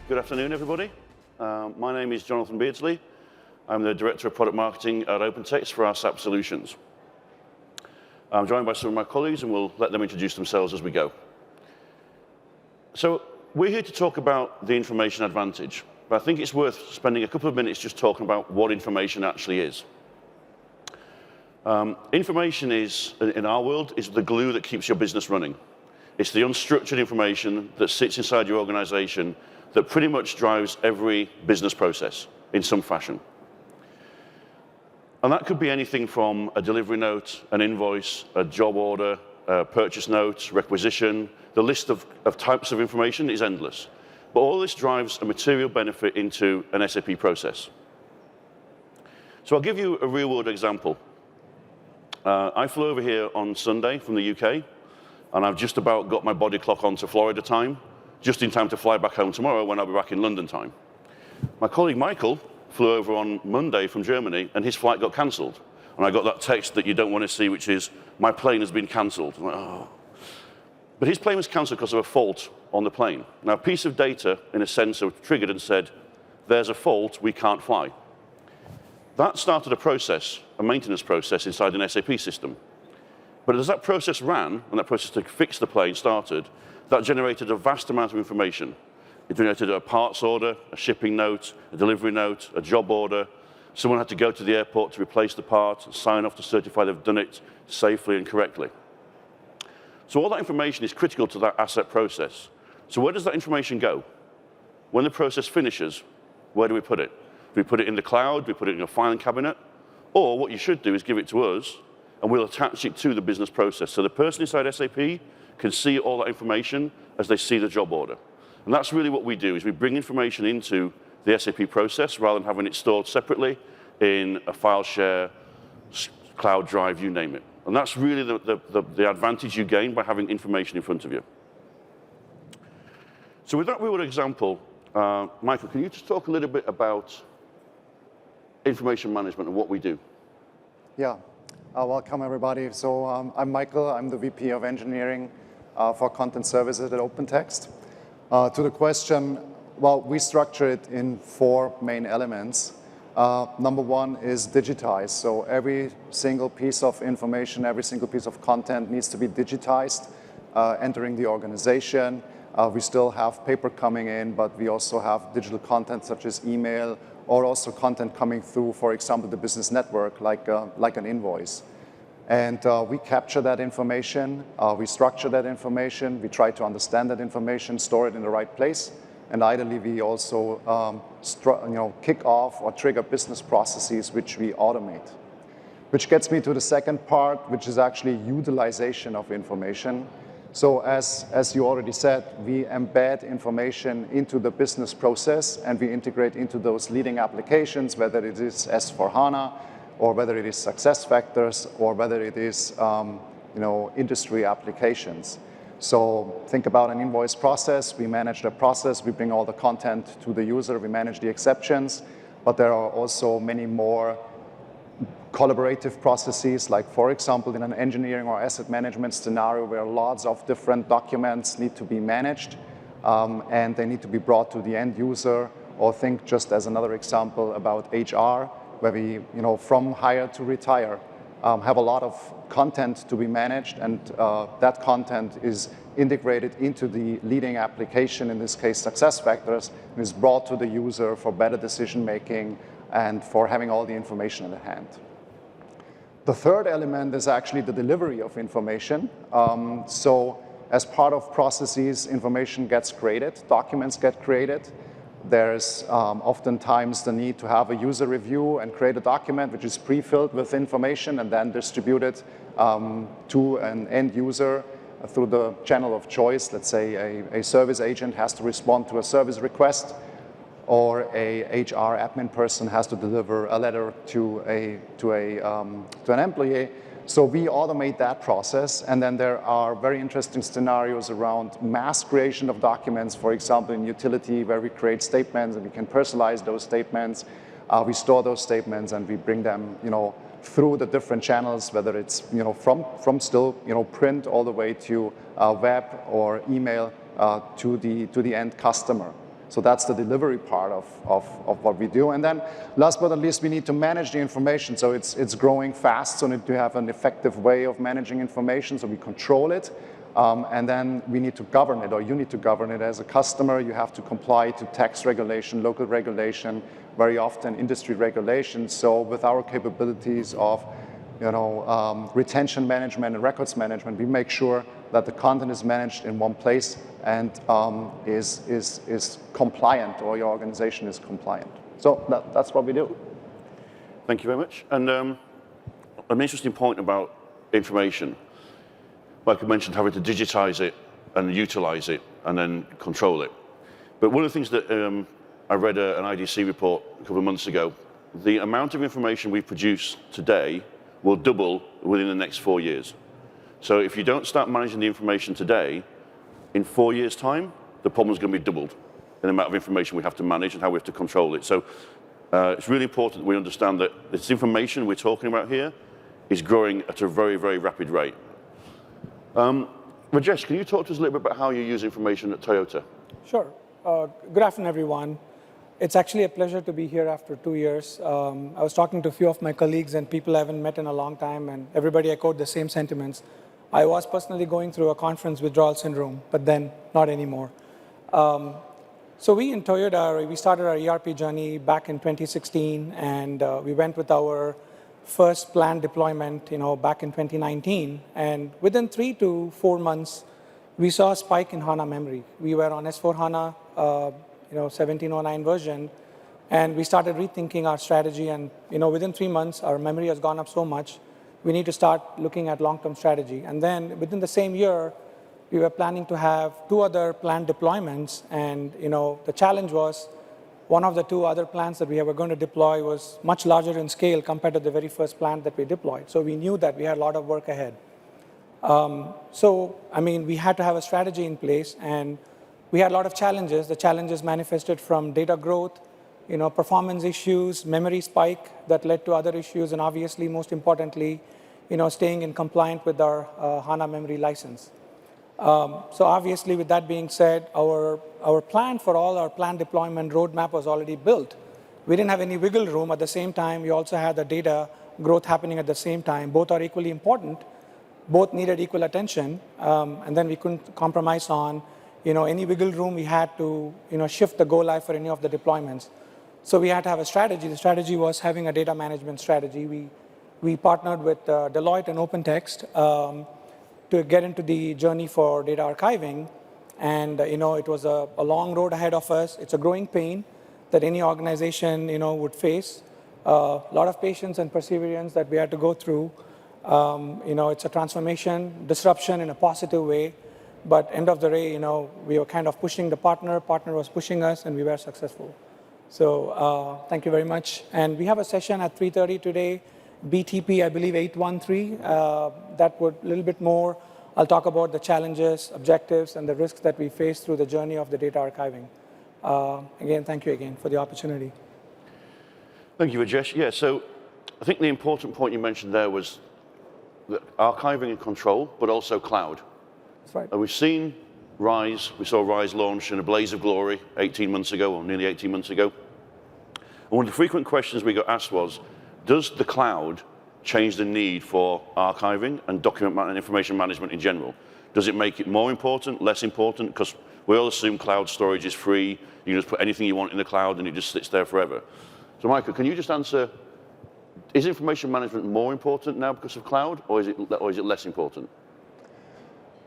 Good afternoon, everybody. My name is Jonathan Beardsley. I'm the Director of Product Marketing at OpenText for our SAP Solutions. I'm joined by some of my colleagues, and we'll let them introduce themselves as we go. So we're here to talk about the information advantage, but I think it's worth spending a couple of minutes just talking about what information actually is. Information is, in our world, is the glue that keeps your business running. It's the unstructured information that sits inside your organization that pretty much drives every business process in some fashion. And that could be anything from a delivery note, an invoice, a job order, a purchase note, requisition. The list of types of information is endless. But all this drives a material benefit into an SAP process. So I'll give you a real-world example. I flew over here on Sunday from the UK, and I've just about got my body clock on to Florida time, just in time to fly back home tomorrow when I'll be back in London time. My colleague Michael flew over on Monday from Germany, and his flight got cancelled. And I got that text that you don't want to see, which is, my plane has been cancelled. I'm like, oh. But his plane was cancelled because of a fault on the plane. Now, a piece of data in a sensor triggered and said, there's a fault, we can't fly. That started a process, a maintenance process inside an SAP system. But as that process ran, and that process to fix the plane started, that generated a vast amount of information. It generated a parts order, a shipping note, a delivery note, a job order. Someone had to go to the airport to replace the part, and sign off to certify they've done it safely and correctly. So all that information is critical to that asset process. So where does that information go? When the process finishes, where do we put it? Do we put it in the cloud? Do we put it in a filing cabinet? Or what you should do is give it to us, and we'll attach it to the business process. So the person inside SAP can see all that information as they see the job order. And that's really what we do, is we bring information into the SAP process rather than having it stored separately in a file share, cloud drive, you name it. And that's really the advantage you gain by having information in front of you. So with that real example, Michael, can you just talk a little bit about information management and what we do? Yeah, welcome everybody. So I'm Michael, I'm the VP of Engineering for Content Services at OpenText. To the question, well, we structure it in 4 main elements. Number 1 is digitize. So every single piece of information, every single piece of content needs to be digitized, entering the organization. We still have paper coming in, but we also have digital content such as email, or also content coming through, for example, the business network, like an invoice. And we capture that information, we structure that information, we try to understand that information, store it in the right place, and ideally we also kick off or trigger business processes which we automate. Which gets me to the second part, which is actually utilization of information. So as you already said, we embed information into the business process, and we integrate into those leading applications, whether it is S/4HANA, or whether it is SuccessFactors, or whether it is industry applications. So think about an invoice process. We manage the process. We bring all the content to the user. We manage the exceptions. But there are also many more collaborative processes, like, for example, in an engineering or asset management scenario where lots of different documents need to be managed, and they need to be brought to the end user. Or think, just as another example, about HR, where we, from hire to retire, have a lot of content to be managed, and that content is integrated into the leading application, in this case SuccessFactors, and is brought to the user for better decision making and for having all the information in the hand. The third element is actually the delivery of information. So as part of processes, information gets created, documents get created. There's oftentimes the need to have a user review and create a document which is pre-filled with information and then distributed to an end user through the channel of choice. Let's say a service agent has to respond to a service request, or a HR admin person has to deliver a letter to an employee. So we automate that process, and then there are very interesting scenarios around mass creation of documents, for example, in utility, where we create statements and we can personalize those statements. We store those statements and we bring them, through the different channels, whether it's, from still, print all the way to web or email to the end customer. So that's the delivery part of what we do. And then last but not least, we need to manage the information. So it's growing fast, so we need to have an effective way of managing information, so we control it. And then we need to govern it, or you need to govern it as a customer. You have to comply to tax regulation, local regulation, very often industry regulations. So with our capabilities of retention management and records management, we make sure that the content is managed in one place and is compliant, or your organization is compliant. So that's what we do. Thank you very much. And an interesting point about information. Like I mentioned, having to digitize it and utilize it and then control it. But one of the things that I read an IDC report a couple of months ago, the amount of information we produce today will double within the next 4 years. So if you don't start managing the information today, in 4 years' time, the problem is going to be doubled in the amount of information we have to manage and how we have to control it. So it's really important that we understand that this information we're talking about here is growing at a very, very rapid rate. Rajesh, can you talk to us a little bit about how you use information at Toyota? Sure. Good afternoon, everyone. It's actually a pleasure to be here after 2 years. I was talking to a few of my colleagues and people I haven't met in a long time, and everybody echoed the same sentiments. I was personally going through a conference withdrawal syndrome, but then not anymore. So we in Toyota, we started our ERP journey back in 2016, and we went with our first planned deployment, back in 2019. And within 3 to 4 months, we saw a spike in HANA memory. We were on S4HANA, 1709 version, and we started rethinking our strategy. And within 3 months, our memory has gone up so much, we need to start looking at long-term strategy. And then within the same year, we were planning to have 2 other planned deployments. And the challenge was, one of the 2 other plants that we were going to deploy was much larger in scale compared to the very first plant that we deployed. So we knew that we had a lot of work ahead. We had to have a strategy in place, and we had a lot of challenges. The challenges manifested from data growth, performance issues, memory spike that led to other issues, and obviously, most importantly, staying in compliant with our HANA memory license. So obviously, with that being said, our plan for all our planned deployment roadmap was already built. We didn't have any wiggle room. At the same time, we also had the data growth happening at the same time. Both are equally important. Both needed equal attention. And then we couldn't compromise on any wiggle room. We had to shift the go live for any of the deployments. So we had to have a strategy. The strategy was having a data management strategy. We partnered with Deloitte and OpenText to get into the journey for data archiving. And it was a long road ahead of us. It's a growing pain that any organization would face. A lot of patience and perseverance that we had to go through. It's a transformation, disruption in a positive way. But end of the day, we were kind of pushing the partner was pushing us, and we were successful. So thank you very much. And we have a session at 3:30 today, BTP, I believe, 813. That would a little bit more. I'll talk about the challenges, objectives, and the risks that we face through the journey of the data archiving. Again, thank you again for the opportunity. Thank you, Rajesh. Yeah, so I think the important point you mentioned there was archiving and control, but also cloud. That's right. And we've seen RISE. We saw RISE launch in a blaze of glory 18 months ago, or nearly 18 months ago. And one of the frequent questions we got asked was, does the cloud change the need for archiving and document and information management in general? Does it make it more important, less important? Because we all assume cloud storage is free. You just put anything you want in the cloud and it just sits there forever. So Michael, can you just answer, is information management more important now because of cloud, or is it less important?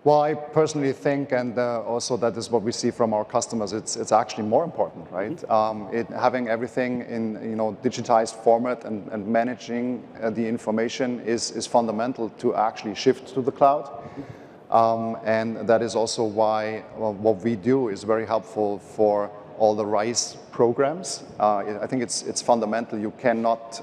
Well, I personally think, and also that is what we see from our customers, it's actually more important, right? Mm-hmm. Having everything in digitized format and managing the information is fundamental to actually shift to the cloud. Mm-hmm. And that is also why what we do is very helpful for all the RISE programs. I think it's fundamental. You cannot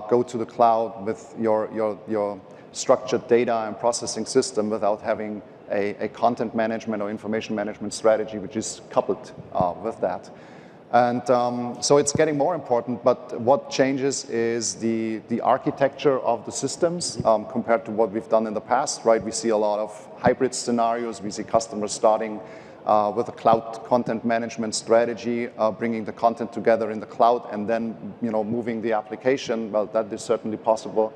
go to the cloud with your structured data and processing system without having a content management or information management strategy which is coupled with that. And so it's getting more important, but what changes is the architecture of the systems compared to what we've done in the past, right? We see a lot of hybrid scenarios. We see customers starting with a cloud content management strategy, bringing the content together in the cloud and then moving the application. Well, that is certainly possible.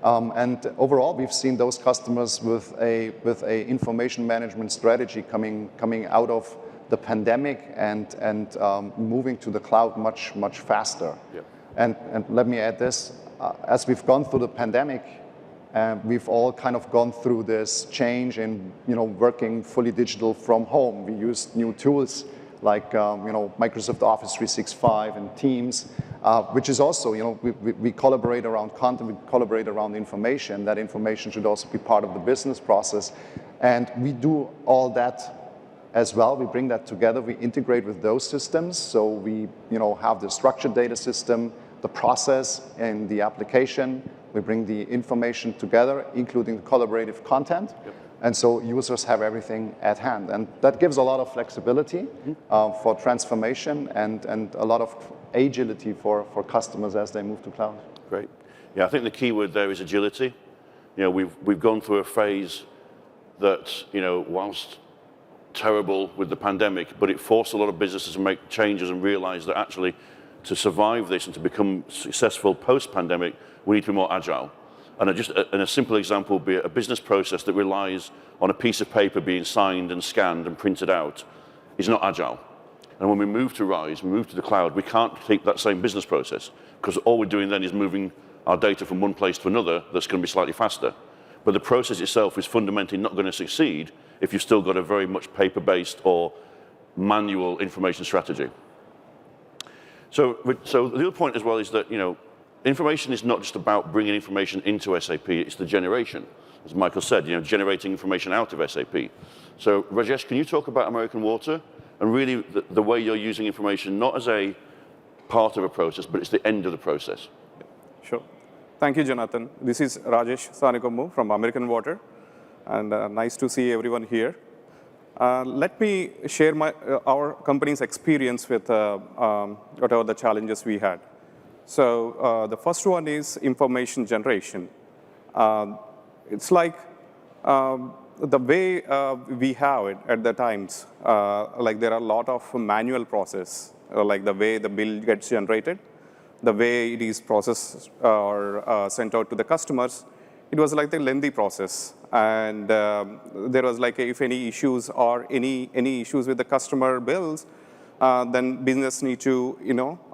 And overall, we've seen those customers with a information management strategy coming out of the pandemic and moving to the cloud much faster. Yep. And let me add this: as we've gone through the pandemic, we've all kind of gone through this change in working fully digital from home. We used new tools like Microsoft Office 365 and Teams, which is also we collaborate around content, we collaborate around information. That information should also be part of the business process, and we do all that as well. We bring that together. We integrate with those systems, so we have the structured data system, the process, and the application. We bring the information together, including the collaborative content. Yep. And so users have everything at hand. And that gives a lot of flexibility for transformation and a lot of agility for customers as they move to cloud. Great. Yeah, I think the key word there is agility. We've gone through a phase that, whilst terrible with the pandemic, but it forced a lot of businesses to make changes and realize that actually to survive this and to become successful post-pandemic, we need to be more agile. And a simple example would be a business process that relies on a piece of paper being signed and scanned and printed out is not agile. And when we move to RISE, we move to the cloud, we can't keep that same business process because all we're doing then is moving our data from one place to another that's going to be slightly faster. But the process itself is fundamentally not going to succeed if you've still got a very much paper-based or manual information strategy. So the other point as well is that, information is not just about bringing information into SAP, it's the generation. As Michael said, generating information out of SAP. So Rajesh, can you talk about American Water and really the way you're using information not as a part of a process, but it's the end of the process? Sure. Thank you, Jonathan. This is Rajesh Sanikomu from American Water, and nice to see everyone here. Let me share our company's experience with whatever the challenges we had. So the first one is information generation. It's like the way we have it at the times, like there are a lot of manual process, like the way the bill gets generated, the way it is processed or sent out to the customers. It was like the lengthy process. And there was like, if any issues or any issues with the customer bills, then business need to,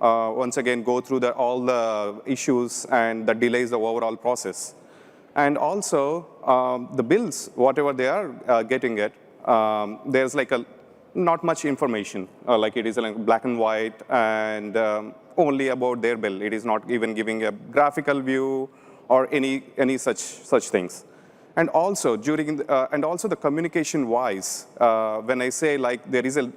once again go through all the issues and that delays the overall process. And also, the bills, whatever they are getting it, there's like not much information. Like it is like black and white and only about their bill. It is not even giving a graphical view or any such things. And also the communication wise, when I say like there is a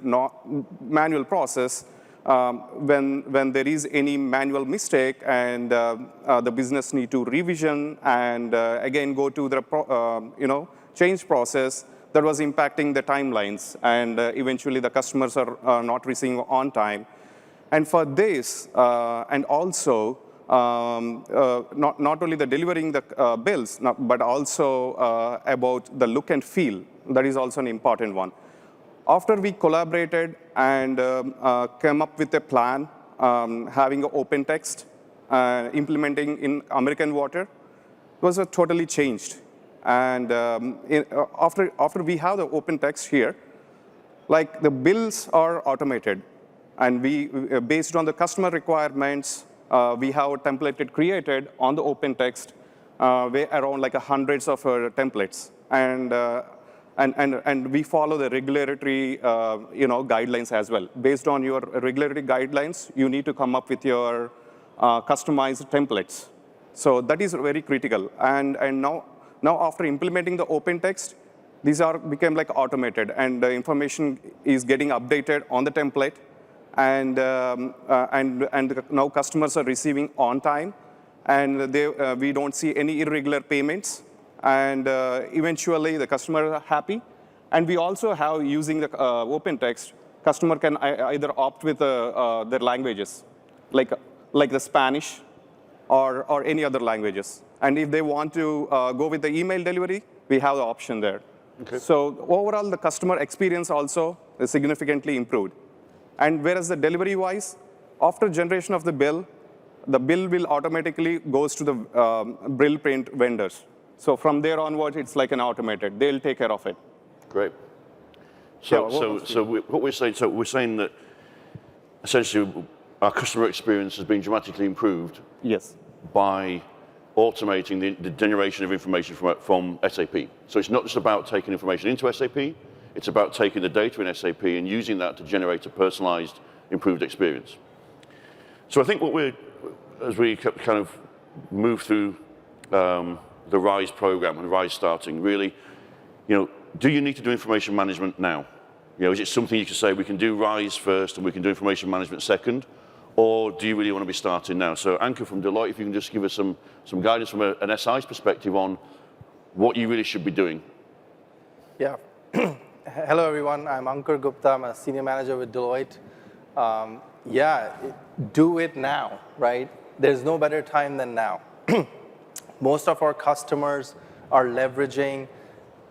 manual process, when there is any manual mistake and the business need to revision and again go to the change process, that was impacting the timelines, and eventually the customers are not receiving on time. And for this, and also not only the delivering the bills, but also about the look and feel. That is also an important one. After we collaborated and came up with a plan, having an OpenText, implementing in American Water, it was totally changed. And after we have the OpenText here, like the bills are automated, and we based on the customer requirements, we have a template created on the OpenText, around like hundreds of templates, and we follow the regulatory guidelines as well. Based on your regulatory guidelines, you need to come up with your customized templates. So that is very critical. And now after implementing the OpenText, these became like automated, and the information is getting updated on the template. And now customers are receiving on time, and we don't see any irregular payments, and eventually the customer are happy. And we also have, using the OpenText, customer can either opt with their languages, like the Spanish or any other languages. And if they want to go with the email delivery, we have the option there. Okay. So overall, the customer experience also is significantly improved. And whereas the delivery-wise, after generation of the bill will automatically goes to the bill print vendors. So from there onward, it's like an automated. They'll take care of it. Great. Yeah, What we're saying that essentially our customer experience has been dramatically improved Yes. by automating the generation of information from SAP. So it's not just about taking information into SAP, it's about taking the data in SAP and using that to generate a personalized, improved experience. So I think as we kind of move through the RISE program and RISE starting, really, do you need to do information management now? Is it something you can say we can do RISE first and we can do information management second? Or do you really want to be starting now? So Ankur from Deloitte, if you can just give us some guidance from an SI's perspective on what you really should be doing. Yeah. Hello, everyone. I'm Ankur Gupta. I'm a senior manager with Deloitte. Do it now, right? There's no better time than now. Most of our customers are leveraging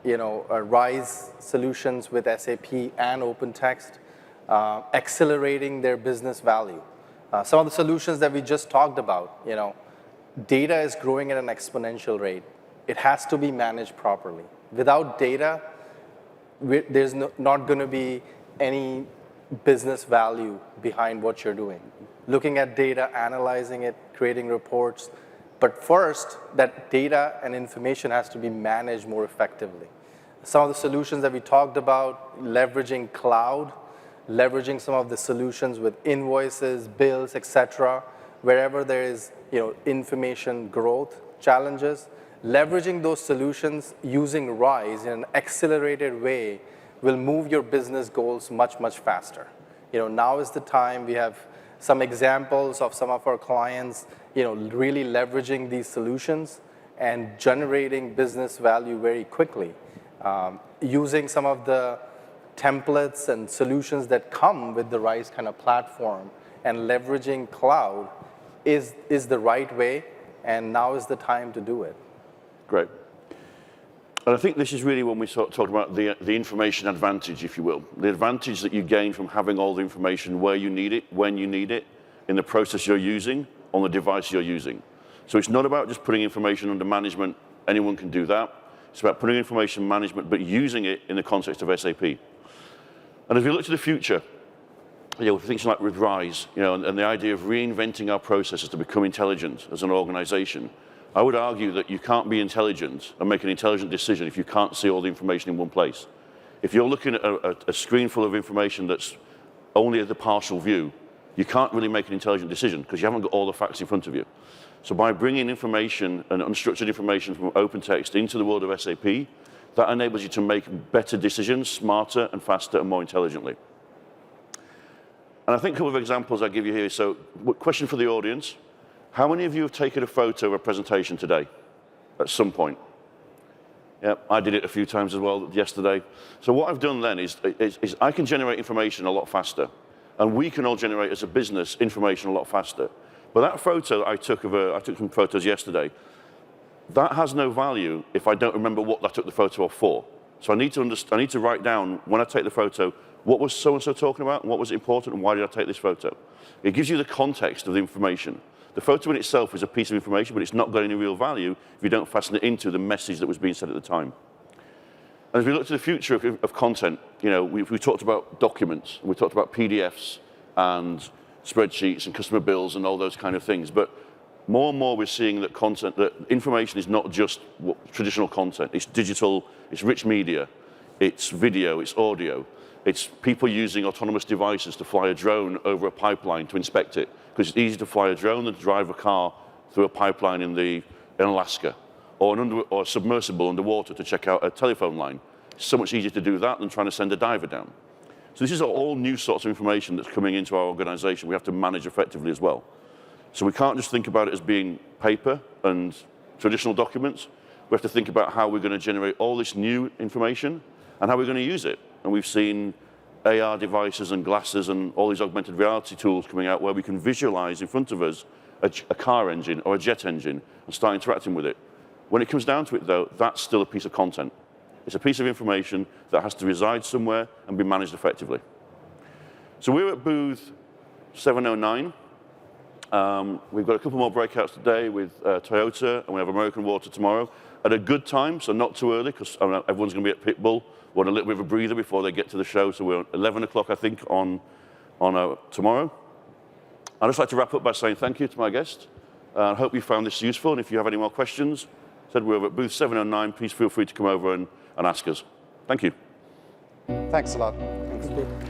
RISE solutions with SAP and OpenText, accelerating their business value. Some of the solutions that we just talked about, data is growing at an exponential rate. It has to be managed properly. Without data, there's not going to be any business value behind what you're doing. Looking at data, analyzing it, creating reports. But first, that data and information has to be managed more effectively. Some of the solutions that we talked about, leveraging cloud, leveraging some of the solutions with invoices, bills, et cetera, wherever there is information growth challenges, leveraging those solutions using RISE in an accelerated way will move your business goals much, much faster. Now is the time. We have some examples of some of our clients really leveraging these solutions and generating business value very quickly. Using some of the templates and solutions that come with the RISE kind of platform and leveraging cloud is the right way, and now is the time to do it. Great. And I think this is really when we talk about the information advantage, if you will. The advantage that you gain from having all the information where you need it, when you need it, in the process you're using, on the device you're using. So it's not about just putting information under management. Anyone can do that. It's about putting information management, but using it in the context of SAP. And as we look to the future, things like with RISE, and the idea of reinventing our processes to become intelligent as an organization, I would argue that you can't be intelligent and make an intelligent decision if you can't see all the information in one place. If you're looking at a screen full of information that's only at the partial view, you can't really make an intelligent decision because you haven't got all the facts in front of you. So by bringing information and unstructured information from OpenText into the world of SAP, that enables you to make better decisions, smarter and faster and more intelligently. And I think a couple of examples I'll give you here. So, question for the audience. How many of you have taken a photo of a presentation today at some point? Yeah, I did it a few times as well yesterday. So what I've done then is I can generate information a lot faster. And we can all generate, as a business, information a lot faster. But that photo I took some photos yesterday, that has no value if I don't remember what I took the photo of for. So I need to write down, when I take the photo, what was so-and-so talking about, and what was important, and why did I take this photo? It gives you the context of the information. The photo in itself is a piece of information, but it's not got any real value if you don't fasten it into the message that was being said at the time. And as we look to the future of content, we talked about documents, and we talked about PDFs and spreadsheets and customer bills and all those kind of things. But more and more we're seeing that information is not just traditional content. It's digital, it's rich media, it's video, it's audio. It's people using autonomous devices to fly a drone over a pipeline to inspect it, because it's easy to fly a drone than to drive a car through a pipeline in Alaska, or a submersible underwater to check out a telephone line. It's so much easier to do that than trying to send a diver down. So this is all new sorts of information that's coming into our organization we have to manage effectively as well. So we can't just think about it as being paper and traditional documents. We have to think about how we're going to generate all this new information and how we're going to use it. And we've seen AR devices and glasses and all these augmented reality tools coming out where we can visualize in front of us a car engine or a jet engine and start interacting with it. When it comes down to it, though, that's still a piece of content. It's a piece of information that has to reside somewhere and be managed effectively. So we're at booth 709. We've got a couple more breakouts today with Toyota, and we have American Water tomorrow at a good time, so not too early, because everyone's going to be at Pitbull. We want a little bit of a breather before they get to the show, so we're at 11 o'clock, I think, on tomorrow. I'd just like to wrap up by saying thank you to my guest. I hope you found this useful, and if you have any more questions, we're over at booth 709. Please feel free to come over and ask us. Thank you. Thanks a lot. Thank you.